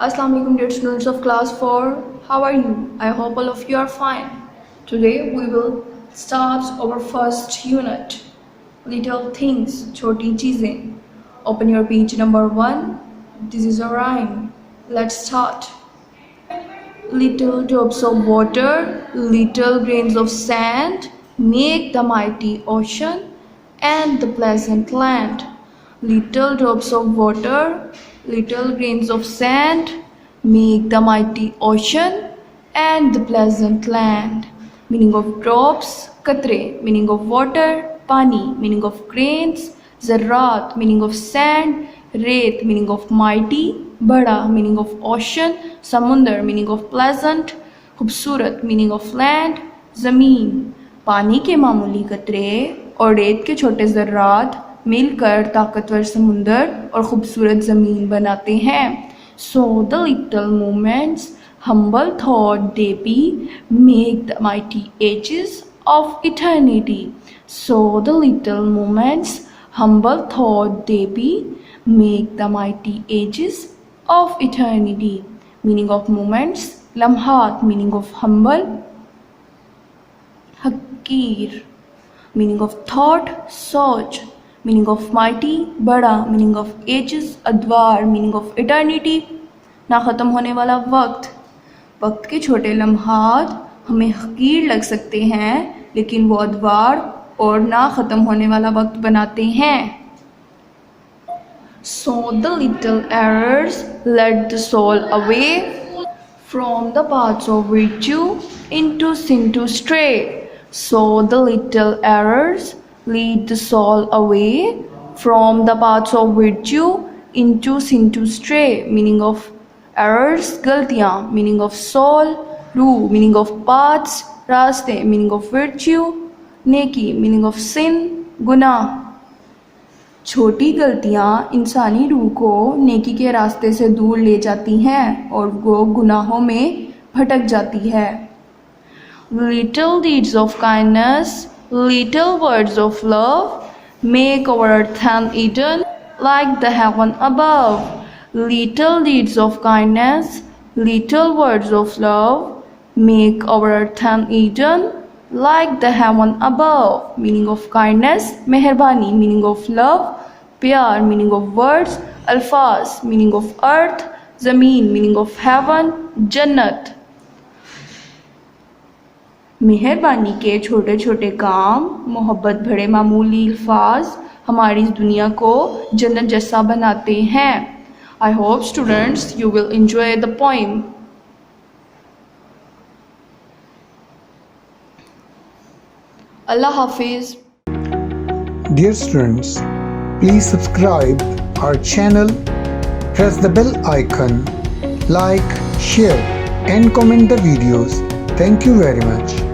Assalamu alaikum dear students of class 4. How are you? I hope all of you are fine. Today we will start our first unit. Little things, choti cheezein. Open your page number 1. This is a rhyme. Let's start. Little drops of water, little grains of sand make the mighty ocean and the pleasant land. Little drops of water, little grains of sand make the mighty ocean and the pleasant land. Meaning of drops, katre, meaning of water, pani, meaning of grains, zarrat, meaning of sand, रेत, meaning of mighty, बड़ा, meaning of ocean, समुंदर, meaning of pleasant, खूबसूरत, meaning of land, ज़मीन, पानी के मामूली कतरे और रेत के छोटे ज़र्रात मिलकर ताकतवर समुंदर और खूबसूरत ज़मीन बनाते हैं. So the little moments, humble thought they be, make the mighty ages of eternity. So the little moments, humble thought they be, make the mighty ages of eternity. Meaning of moments, lamhat, meaning of humble, hakir, meaning of thought, सोच, meaning of mighty, बड़ा, meaning of ages, अद्वार, meaning of eternity, ना ख़त्म होने वाला वक्त. वक्त के छोटे लम्हात हमें हकीर लग सकते हैं, लेकिन वो अद्वार और ना ख़त्म होने वाला वक्त बनाते हैं. So the little errors led the soul away from the paths of virtue into sin to stray. So the little errors lead the soul away from the paths of virtue into sin to stray. Meaning of errors, गलतियाँ, meaning of soul, रूह, meaning of paths, रास्ते, meaning of virtue, नेकी, meaning of sin, गुनाह. छोटी गलतियाँ इंसानी रूह को नेकी के रास्ते से दूर ले जाती हैं और वो गुनाहों में भटक जाती है. Little deeds of kindness, little words of love make our earth and Eden like the heaven above. Little deeds of kindness, little words of love make our earth and Eden like the heaven above. Meaning of kindness, मेहरबानी, meaning of love, प्यार, meaning of words, अल्फाज, meaning of earth, ज़मीन, meaning of heaven, जन्नत. मेहरबानी के छोटे छोटे काम, मोहब्बत भरे मामूली अल्फाज हमारी इस दुनिया को जन्नत जैसा बनाते हैं. I hope students you will enjoy the poem. Allah Hafiz. Dear students, please subscribe our channel, press the bell icon, like, share and comment the videos. Thank you very much.